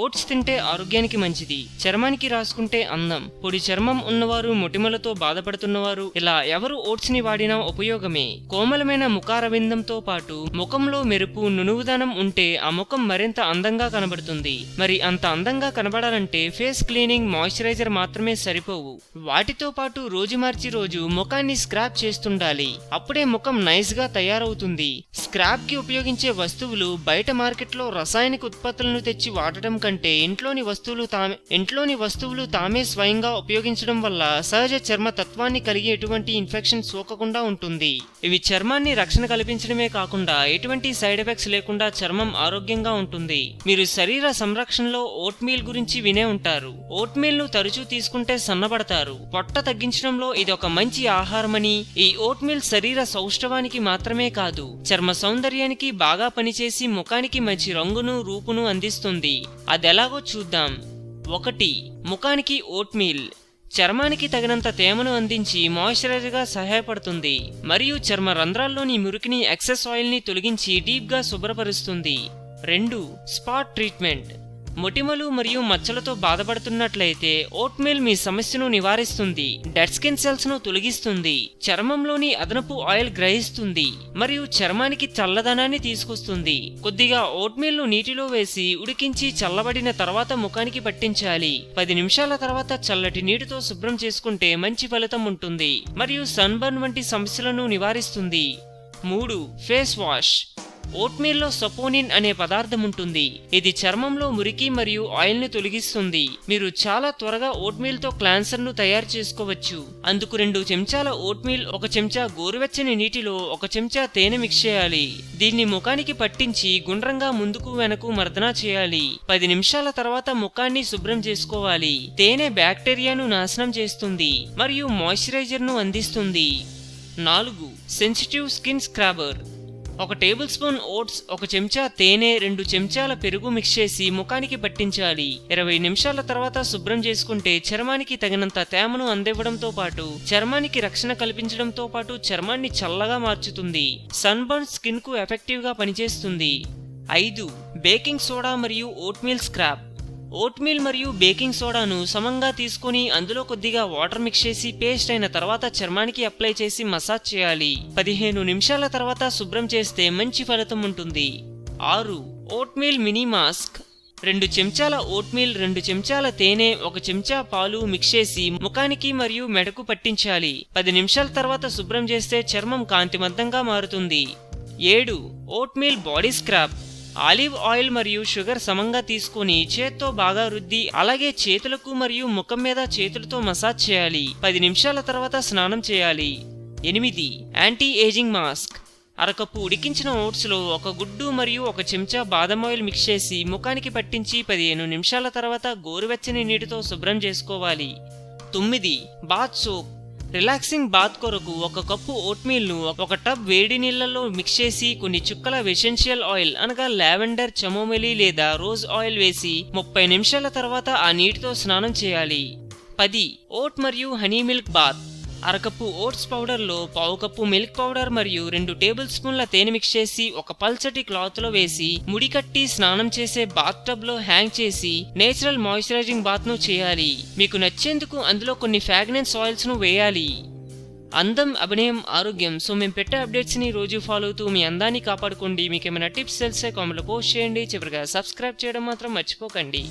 Oats తింటే ఆరోగ్యానికి మంచిది, చర్మానికి రాసుకుంటే అందం. పొడి చర్మం ఉన్నవారు, మొటిమలతో బాధపడుతున్నవారు ఇలా ఎవరు ఓట్స్ ని వాడినా ఉపయోగమే. కోమలమైన ముఖారవిందంతో పాటు ముఖంలో మెరుపు, నునువుదనం ఉంటే ఆ ముఖం మరింత అందంగా కనబడుతుంది. మరి అంత అందంగా కనబడాలంటే ఫేస్ క్లీనింగ్, మాయిశ్చరైజర్ మాత్రమే సరిపోవు. వాటితో పాటు రోజు మార్చి రోజు ముఖాన్ని స్క్రాప్ చేస్తుండాలి. అప్పుడే ముఖం నైస్ గా తయారవుతుంది. స్క్రాప్ కి ఉపయోగించే వస్తువులు బయట మార్కెట్లో రసాయనిక ఉత్పత్తులను తెచ్చి వాడటం కంటే ఇంట్లోని వస్తువులు తామే స్వయంగా ఉపయోగించడం వల్ల సహజ చర్మ తత్వాన్ని కలిగి ఎటువంటి ఇన్ఫెక్షన్ సోకకుండా ఉంటుంది. ఇవి చర్మాన్ని రక్షణ కల్పించడమే కాకుండా ఎటువంటి సైడ్ ఎఫెక్ట్స్ లేకుండా చర్మం ఆరోగ్యంగా ఉంటుంది. మీరు శరీర సంరక్షణలో ఓట్ మీల్ గురించి వినే ఉంటారు. ఓట్ మీల్ ను తరచూ తీసుకుంటే సన్నబడతారు. పొట్ట తగ్గించడంలో ఇది ఒక మంచి ఆహారమని, ఈ ఓట్ మీల్ శరీర సౌష్ఠవానికి మాత్రమే కాదు, చర్మ సౌందర్యానికి బాగా పనిచేసి ముఖానికి మంచి రంగును, రూపును అందిస్తుంది. అదెలాగో చూద్దాం. 1. ముఖానికి ఓట్ మీల్ చర్మానికి తగినంత తేమను అందించి మాయిశ్చరైజర్ గా సహాయపడుతుంది మరియు చర్మ రంధ్రాల్లోని మురికిని, ఎక్సెస్ ఆయిల్ ని తొలగించి డీప్ గా శుభ్రపరుస్తుంది. 2. స్పాట్ ట్రీట్మెంట్ మొటిమలు మరియు మచ్చలతో బాధపడుతున్నట్లయితే ఓట్ మీల్ మీ సమస్యను నివారిస్తుంది. డెడ్ స్కిన్ సెల్స్ ను తొలగిస్తుంది, చర్మంలోని అదనపు ఆయిల్ గ్రహిస్తుంది మరియు చర్మానికి చల్లదనాన్ని తీసుకొస్తుంది. కొద్దిగా ఓట్ మీల్ ను నీటిలో వేసి ఉడికించి చల్లబడిన తర్వాత ముఖానికి పట్టించాలి. 10 నిమిషాల తర్వాత చల్లటి నీటితో శుభ్రం చేసుకుంటే మంచి ఫలితం ఉంటుంది మరియు సన్ బర్న్ వంటి సమస్యలను నివారిస్తుంది. 3. ఫేస్ వాష్ ఓట్ మీల్ లో సపోనిన్ అనే పదార్థం ఉంటుంది. ఇది చర్మంలో మురికి మరియు ఆయిల్ ని తొలగిస్తుంది. మీరు చాలా త్వరగా ఓట్ మీల్ తో క్లాన్సర్ ను తయారు చేసుకోవచ్చు. అందుకు 2 చెంచాల ఓట్ మీల్, 1 చెంచా గోరువెచ్చని నీటిలో 1 చెంచా తేనె మిక్స్ చేయాలి. దీన్ని ముఖానికి పట్టించి గుండ్రంగా ముందుకు వెనక్కు మర్దనా చేయాలి. 10 నిమిషాల తర్వాత ముఖాన్ని శుభ్రం చేసుకోవాలి. తేనె బ్యాక్టీరియాను నాశనం చేస్తుంది మరియు మాయిశ్చరైజర్ ను అందిస్తుంది. 4. Sensitive skin scrubber 1 tablespoon oats, 1 చెంచా తేనె, 2 చెంచాల పెరుగు మిక్స్ చేసి ముఖానికి పట్టించాలి. 20 నిమిషాల తర్వాత శుభ్రం చేసుకుంటే చర్మానికి తగినంత తేమను అందివ్వడంతో పాటు చర్మానికి రక్షణ కల్పించడంతో పాటు చర్మాన్ని చల్లగా మార్చుతుంది. సన్ బర్న్ స్కిన్ కు ఎఫెక్టివ్ గా పనిచేస్తుంది. 5. బేకింగ్ సోడా మరియు vote meal scrap vote meal మరియు బేకింగ్ సోడాను సమంగా తీసుకుని అందులో కొద్దిగా వాటర్ మిక్స్ చేసి పేస్ట్ అయిన తర్వాత చర్మానికి అప్లై చేసి మసాజ్ చేయాలి. 15 నిమిషాల తర్వాత శుభ్రం చేస్తే మంచి ఫలితం ఉంటుంది. 6. ఓట్ మీల్ మినీ మాస్క్ 2 చెంచాల ఓట్ మీల్, 2 చెంచాల తేనె, 1 చెంచా పాలు మిక్స్ చేసి ముఖానికి మరియు మెడకు పట్టించాలి. 10 నిమిషాల తర్వాత శుభ్రం చేస్తే చర్మం కాంతివంతంగా మారుతుంది. 7. Vote meal body scrub olive oil మరియు షుగర్ సమంగా తీసుకుని చేత్తో బాగా రుద్ది అలాగే చేతులకు మరియు ముఖం మీద చేతులతో మసాజ్ చేయాలి. 10 నిమిషాల తర్వాత స్నానం చేయాలి. 8. యాంటీ ఏజింగ్ మాస్క్ అరకప్పు ఉడికించిన ఓట్స్ లో 1 గుడ్డు మరియు 1 చెంచా బాదం ఆయిల్ మిక్స్ చేసి ముఖానికి పట్టించి 15 నిమిషాల తర్వాత గోరువెచ్చని నీటితో శుభ్రం చేసుకోవాలి. 9. బాత్ సోప్ రిలాక్సింగ్ బాత్ కొరకు 1 కప్పు ఓట్ మీల్ ను 1 టబ్ వేడి నీళ్లలో మిక్స్ చేసి కొన్ని చుక్కల ఎసెన్షియల్ ఆయిల్ అనగా లావెండర్, చమోమిలి లేదా రోజ్ ఆయిల్ వేసి 30 నిమిషాల తర్వాత ఆ నీటితో స్నానం చేయాలి. 10. ఓట్ మరియు హనీ మిల్క్ బాత్ అరకప్పు ఓట్స్ పౌడర్ లో 1/2 కప్పు మిల్క్ పౌడర్ మరియు 2 టేబుల్ స్పూన్ల తేనె మిక్స్ చేసి 1 పల్చటి క్లాత్ లో వేసి ముడి కట్టి స్నానం చేసే బాత్ టబ్ లో హ్యాంగ్ చేసి నేచురల్ మాయిశ్చరైజింగ్ బాత్ ను చేయాలి. మీకు నచ్చేందుకు అందులో కొన్ని ఫ్రాగ్రెన్స్ ఆయిల్స్ ను వేయాలి. అందం, అభినయం, ఆరోగ్యం. సో మేము పెట్టే అప్డేట్స్ ని రోజు ఫాలో అవుతూ మీ అందాన్ని కాపాడుకోండి. మీకు ఏమైనా టిప్స్ తెలిసే కామెంట్లో పోస్ట్ చేయండి. చివరిగా సబ్స్క్రైబ్ చేయడం మాత్రం మర్చిపోకండి.